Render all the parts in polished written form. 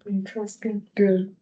Interesting. Good.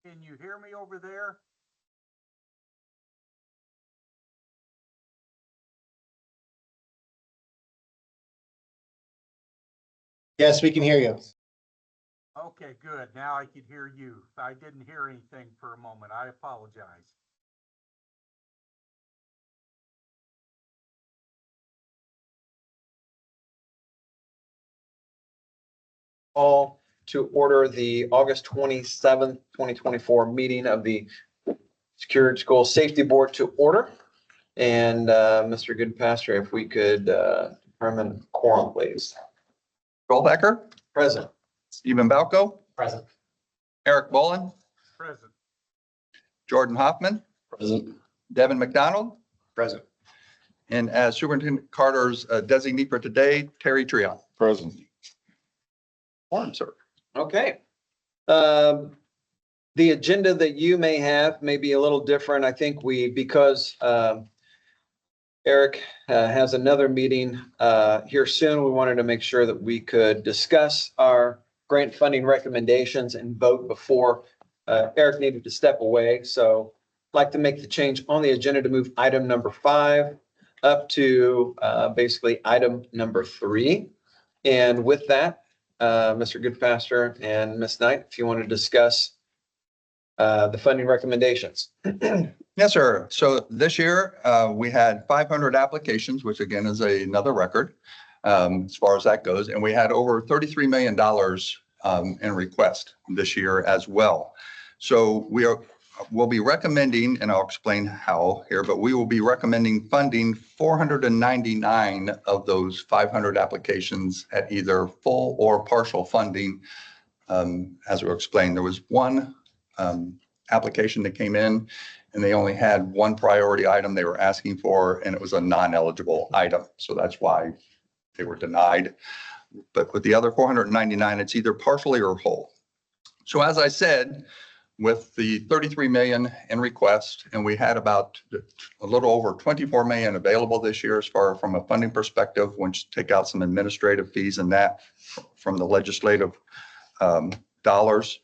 Can you hear me over there? Yes, we can hear you. Okay, good. Now I can hear you. I didn't hear anything for a moment. I apologize. Call to order the August 27th, 2024 meeting of the Secured School Safety Board to order. And Mr. Goodpasture, if we could determine quorum, please. Joel Becker, Present. Stephen Balco, Present. Eric Bolin, Present. Jordan Hoffman, Present. Devin McDonald, Present. and as Superintendent Carter's designee for today, Terry Trion. Present. Quorum, sir. Okay. The agenda that you may have may be a little different. I think because Eric has another meeting here soon, we wanted to make sure that we could discuss our grant funding recommendations and vote before Eric needed to step away. So I'd like to make the change on the agenda to move item number 5 up to basically item number 3. And with that, Mr. Goodpasture and Ms. Knight, if you want to discuss the funding recommendations. Yes, sir. So this year, we had 500 applications, which again is another record as far as that goes. And we had over $33 million in request this year as well. So we'll be recommending, and I'll explain how here, but we will be recommending funding 499 of those 500 applications at either full or partial funding. As we'll explain, there was one application that came in and they only had one priority item they were asking for, and it was a non-eligible item. So that's why they were denied. But with the other 499, it's either partially or whole. So as I said, with the 33 million in request, and we had about a little over 24 million available this year as far from a funding perspective, once you take out some administrative fees and that from the legislative dollars.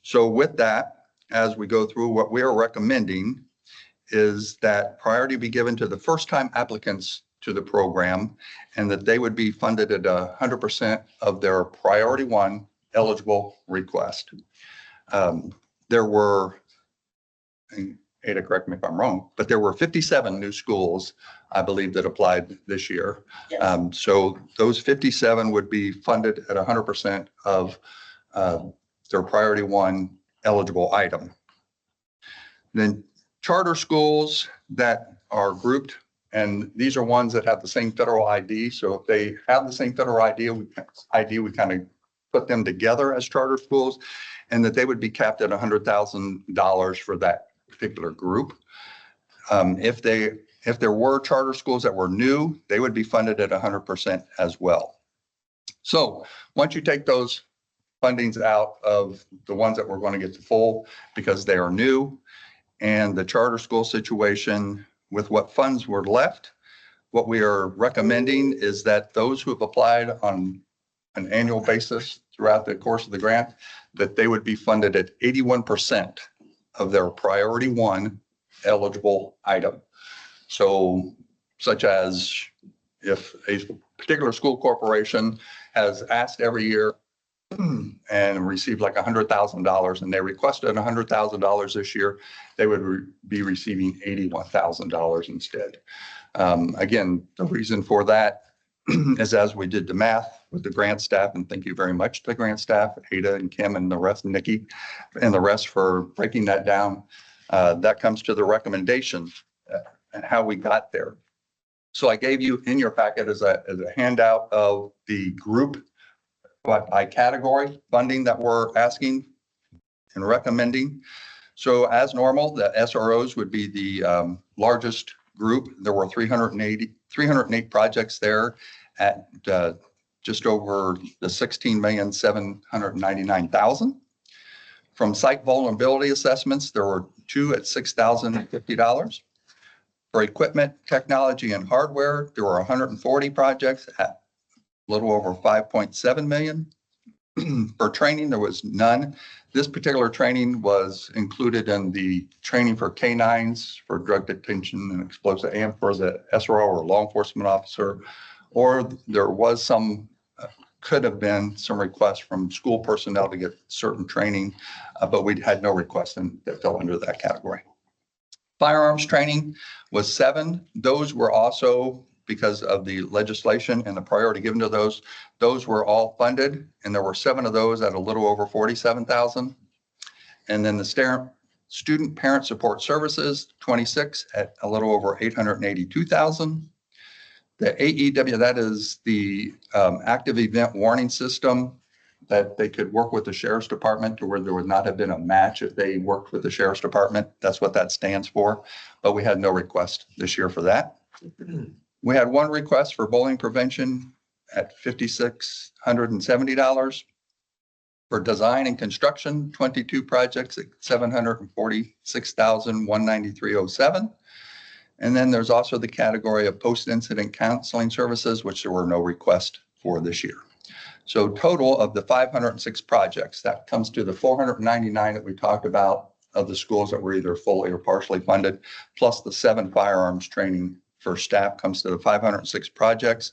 So with that, as we go through, what we are recommending is that priority be given to the first-time applicants to the program, and that they would be funded at 100% of their priority 1 eligible request. There were, and Ada, correct me if I'm wrong, but there were 57 new schools, I believe, that applied this year. Yes. So those 57 would be funded at 100% of their priority 1 eligible item. Then charter schools that are grouped, and these are ones that have the same federal ID. So if they have the same federal ID, we kind of put them together as charter schools, and that they would be capped at $100,000 for that particular group. If there were charter schools that were new, they would be funded at 100% as well. So once you take those fundings out of the ones that we're going to get to full because they are new, and the charter school situation with what funds were left, what we are recommending is that those who have applied on an annual basis throughout the course of the grant, that they would be funded at 81% of their priority one eligible item. So such as if a particular school corporation has asked every year and received like $100,000 and they requested $100,000 this year, they would be receiving $81,000 instead. Again, the reason for that is as we did the math with the grant staff, and thank you very much to the grant staff, Ada and Kim and the rest, Nikki and the rest for breaking that down. That comes to the recommendation and how we got there. So I gave you in your packet as a handout of the group by category funding that we're asking and recommending. So as normal, the SROs would be the largest group. There were 308 projects there at just over the 16,799,000. From site vulnerability assessments, there were 2 at $6,050. For equipment, technology, and hardware, there were 140 projects at a little over 5.7 million. For training, there was none. This particular training was included in the training for K-9s for drug detention and explosive, and for the SRO or law enforcement officer, or there was some, could have been some requests from school personnel to get certain training, but we had no requests that fell under that category. Firearms training was 7. Those were also, because of the legislation and the priority given to those were all funded, and there were 7 of those at a little over 47,000. And then the student parent support services, 26 at a little over 882,000. The AEW, that is the active event warning system, that they could work with the sheriff's department to where there would not have been a match if they worked with the sheriff's department. That's what that stands for. But we had no request this year for that. We had 1 request for bullying prevention at $5,670. For design and construction, 22 projects at $746,193.07. And then there's also the category of post-incident counseling services, which there were no requests for this year. So total of the 506 projects, that comes to the 499 that we talked about of the schools that were either fully or partially funded, plus the 7 firearms training for staff, comes to the 506 projects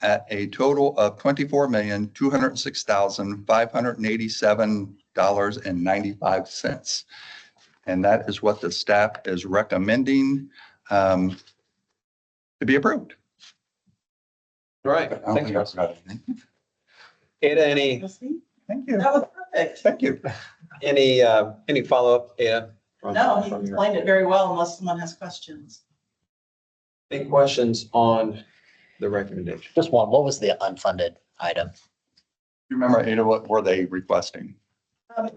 at a total of $24,206,587.95. And that is what the staff is recommending to be approved. All right, thank you. Ada, any, Thank you. That was perfect. Thank you. any follow-up, Ada? No, he explained it very well unless someone has questions. Any questions on the recommendation? Just one. What was the unfunded item? You remember, Ada, what were they requesting? I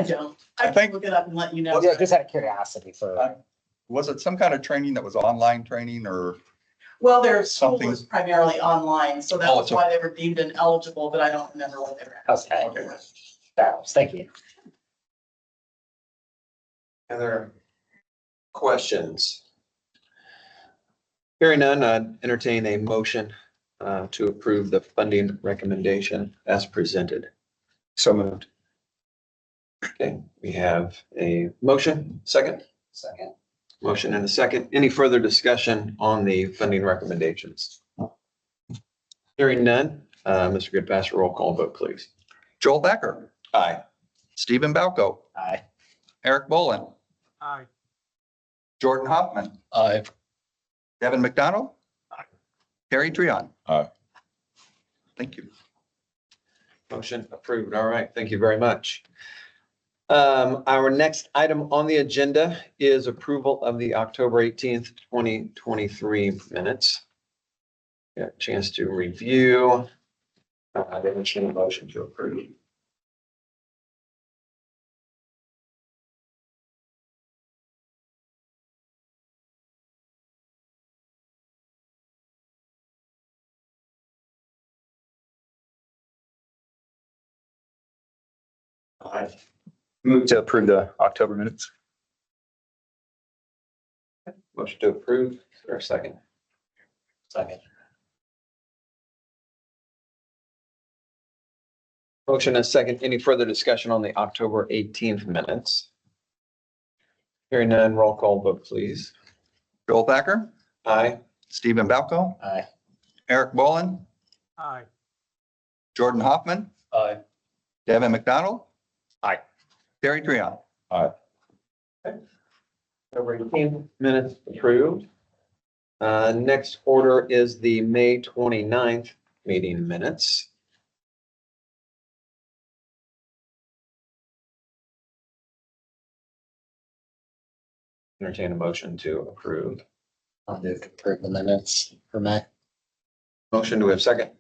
don't. I I think- can look it up and let you know. Yeah, just out of curiosity for, Was it some kind of training that was online training or? Well, their school Something- was primarily online, so Oh, that's it's why they were deemed ineligible, but I don't remember what they were. okay. Thank you. Other questions? Hearing none, I'd entertain a motion to approve the funding recommendation as presented. So moved. Okay, we have a motion, second? Second. Motion and a second. Any further discussion on the funding recommendations? Hearing none, Mr. Goodpaster, roll call vote, please. Joel Becker, Aye. Stephen Balco, Aye. Eric Bolin, Aye. Jordan Hoffman, Aye. Devin McDonald, Terry Trion. Aye. Thank you. Motion approved. All right, thank you very much. Our next item on the agenda is approval of the October 18th, 2023 minutes. Got a chance to review. I didn't see a motion to approve. I move to approve the October minutes. Motion to approve, is there a second? Second. Motion and second. Any further discussion on the October 18th minutes? Hearing none, roll call vote, please. Joel Thacker, Aye. Stephen Balko, Aye. Eric Bolin, Aye. Jordan Hoffman, Aye. Devin McDonald. Aye. Terry Trion. October 18th minutes approved. Next order is the May 29th meeting minutes. Entertain a motion to approve. I'll move to approve the minutes for May. Motion, do we have a second?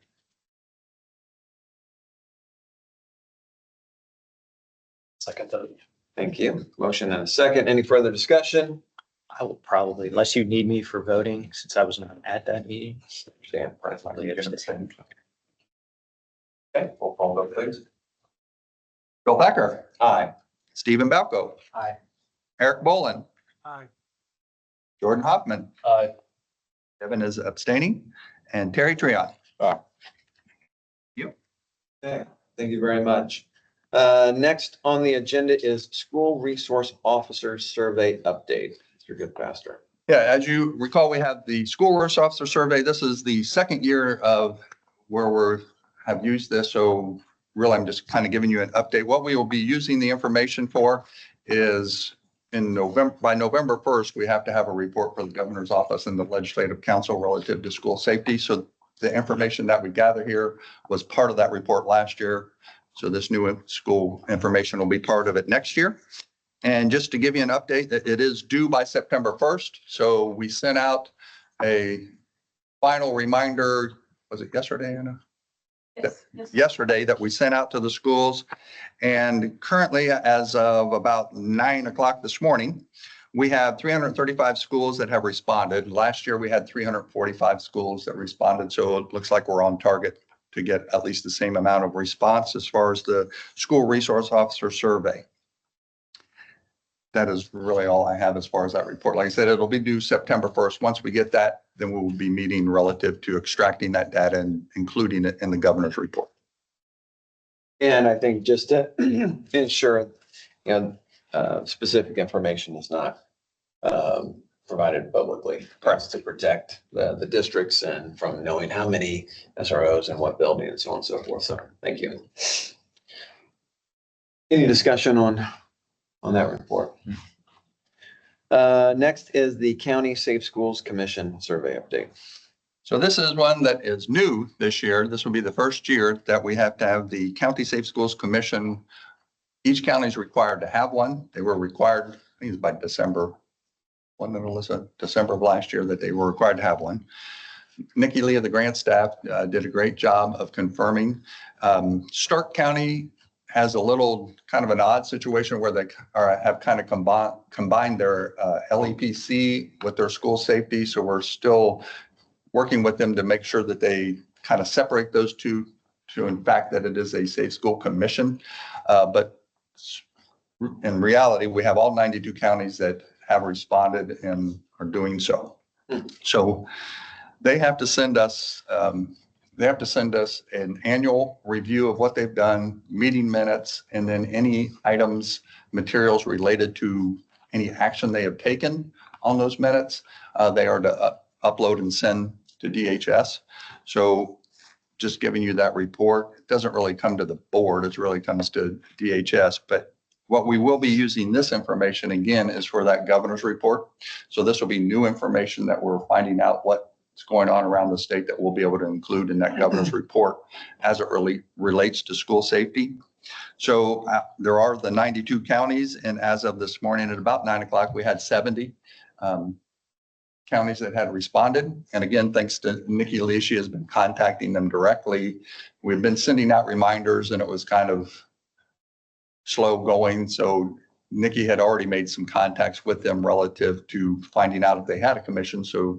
Second vote. Thank you. Motion and a second. Any further discussion? I will probably, unless you need me for voting, since I was not at that meeting. Stand presently. Okay, roll call vote, please. Joel Thacker, Aye. Stephen Balko, Aye. Eric Bolin, Aye. Jordan Hoffman, Aye. Devin is abstaining, and Terry Trion. Okay, thank you very much. Next on the agenda is School Resource Officer Survey Update. Mr. Goodpaster. Yeah, as you recall, we have the school resource officer survey. This is the second year of where have used this. So really, I'm just kind of giving you an update. What we will be using the information for is in November, by November 1st, we have to have a report for the governor's office and the legislative council relative to school safety. So the information that we gather here was part of that report last year. So this new school information will be part of it next year. And just to give you an update, that it is due by September 1st. So we sent out a final reminder, was it yesterday, Anna? Yesterday that we sent out to the schools. And currently, as of about 9 o'clock this morning, we have 335 schools that have responded. Last year, we had 345 schools that responded. So it looks like we're on target to get at least the same amount of response as far as the school resource officer survey. That is really all I have as far as that report. Like I said, it'll be due September 1st. Once we get that, then we will be meeting relative to extracting that data and including it in the governor's report. And I think just to ensure, specific information is not provided publicly. That's to protect the districts and from knowing how many SROs and what building and so on and so forth. So thank you. Any discussion on that report? Next is the County Safe Schools Commission survey update. So this is one that is new this year. This will be the first year that we have to have the County Safe Schools Commission. Each county is required to have one. They were required, I think it was by December, wasn't it, Alyssa? December of last year that they were required to have one. Nikki Lee of the grant staff did a great job of confirming. Stark County has a little kind of an odd situation where they have kind of combined their LEPC with their school safety. So we're still working with them to make sure that they kind of separate those two to, in fact, that it is a safe school commission. But in reality, we have all 92 counties that have responded and are doing so. So they have to send us an annual review of what they've done, meeting minutes, and then any items, materials related to any action they have taken on those minutes. They are to upload and send to DHS. So just giving you that report, it doesn't really come to the board. It really comes to DHS. But what we will be using this information again is for that governor's report. So this will be new information that we're finding out what's going on around the state that we'll be able to include in that governor's report as it really relates to school safety. So there are the 92 counties, and as of this morning at about 9 o'clock, we had 70 counties that had responded. And again, thanks to Nikki Lee, she has been contacting them directly. We've been sending out reminders and it was kind of slow going. So Nikki had already made some contacts with them relative to finding out if they had a commission. So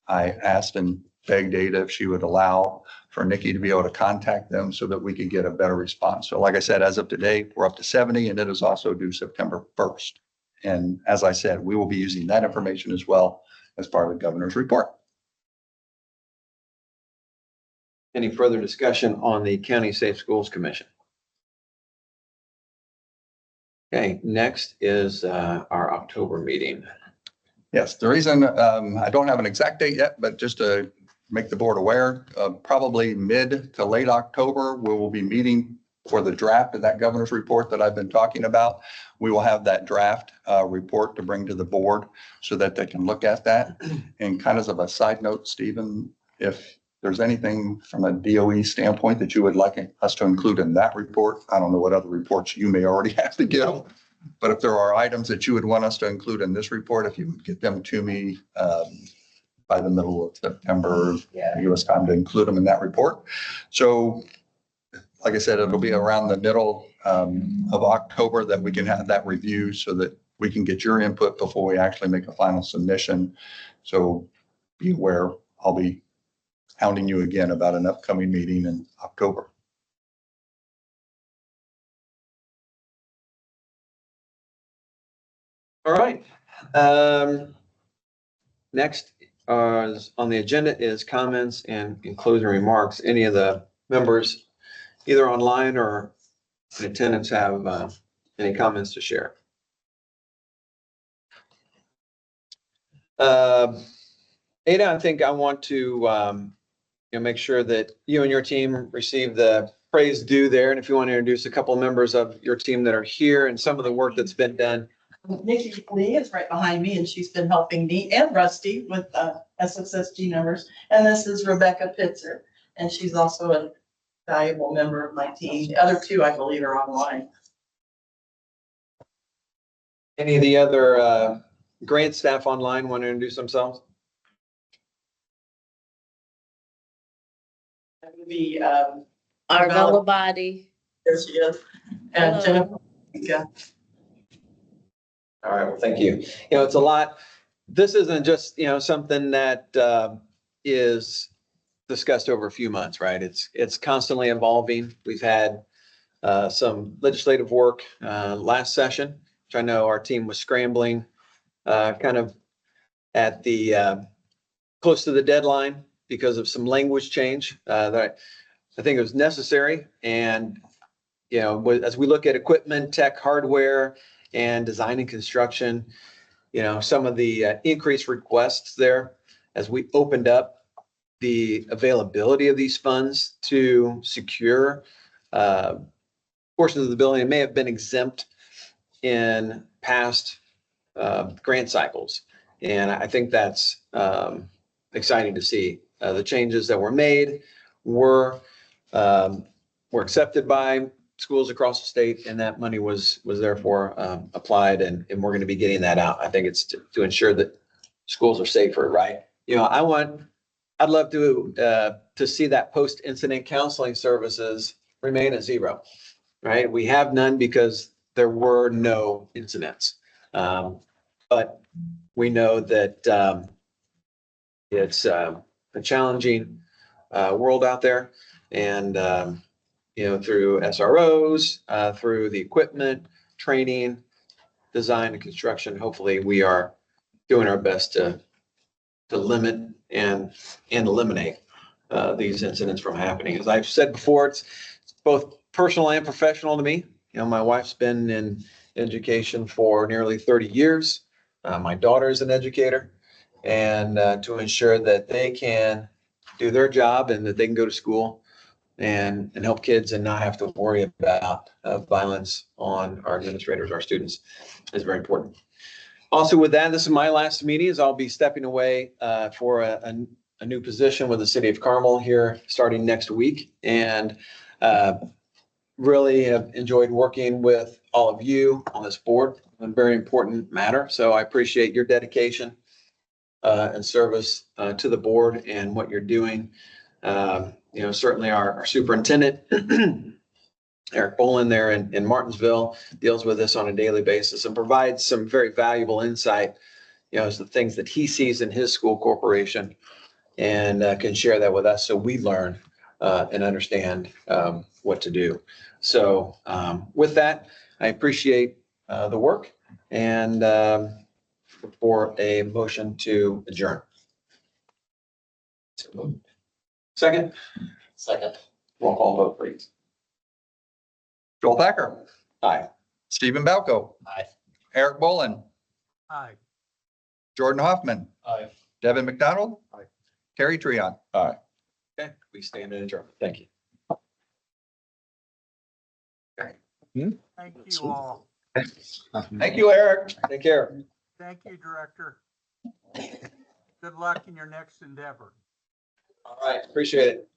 I asked and begged Ada if she would allow for Nikki to be able to contact them so that we could get a better response. So like I said, as of today, we're up to 70 and it is also due September 1st. And as I said, we will be using that information as well as part of the governor's report. Any further discussion on the County Safe Schools Commission? Okay, next is our October meeting. Yes, the reason, I don't have an exact date yet, but just to make the board aware, probably mid to late October, we will be meeting for the draft of that governor's report that I've been talking about. We will have that draft report to bring to the board so that they can look at that. And kind of a side note, Stephen, if there's anything from a DOE standpoint that you would like us to include in that report, I don't know what other reports you may already have to give. But if there are items that you would want us to include in this report, if you would get them to me by the middle of September, give us time to include them in that report. So like I said, it'll be around the middle of October that we can have that review so that we can get your input before we actually make a final submission. So be aware, I'll be hounding you again about an upcoming meeting in October. All right. Next is on the agenda is comments and closing remarks. Any of the members, either online or in attendance, have any comments to share? Ada, I think I want to make sure that you and your team receive the praise due there. And if you want to introduce a couple of members of your team that are here and some of the work that's been done. Nikki Lee is right behind me and she's been helping me and Rusty with SSSG numbers. And this is Rebecca Pitzer, and she's also a valuable member of my team. The other two, I believe, are online. Any of the other grant staff online want to introduce themselves? That would be, Arvella Body. there she is. And Hello. Jennifer. Yeah. All right, well, thank you. It's a lot. This isn't just, something that is discussed over a few months, right? It's constantly evolving. We've had some legislative work last session, which I know our team was scrambling kind of at the close to the deadline because of some language change that I think it was necessary. And, as we look at equipment, tech, hardware, and design and construction, some of the increased requests there as we opened up the availability of these funds to secure portions of the building. It may have been exempt in past grant cycles. And I think that's exciting to see. The changes that were made were accepted by schools across the state, and that money was therefore applied, and we're going to be getting that out. I think it's to ensure that schools are safer, right? I'd love to see that post-incident counseling services remain at zero, right? We have none because there were no incidents. But we know that it's a challenging world out there, and through SROs, through the equipment, training, design, and construction, hopefully we are doing our best to limit and eliminate these incidents from happening. As I've said before, it's both personal and professional to me. My wife's been in education for nearly 30 years. My daughter is an educator, and to ensure that they can do their job and that they can go to school and help kids and not have to worry about violence on our administrators, our students, is very important. Also with that, this is my last meeting, as I'll be stepping away for a new position with the city of Carmel here starting next week. And really have enjoyed working with all of you on this board, a very important matter. So I appreciate your dedication and service to the board and what you're doing. Certainly our superintendent, Eric Bolin there in Martinsville, deals with this on a daily basis and provides some very valuable insight, as the things that he sees in his school corporation, and can share that with us so we learn and understand what to do. So with that, I appreciate the work and for a motion to adjourn. Second? Second. Roll call vote, please. Joel Thacker, Aye. Stephen Balko, Aye. Eric Bolin, Aye. Jordan Hoffman, Aye. Devin McDonald. Aye. Terry Trion. Okay, we stand adjourned. Thank you. Thank you all. Thank you, Eric. Take care. Thank you, Director. Good luck in your next endeavor. All right, appreciate it.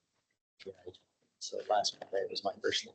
So last Monday was my first.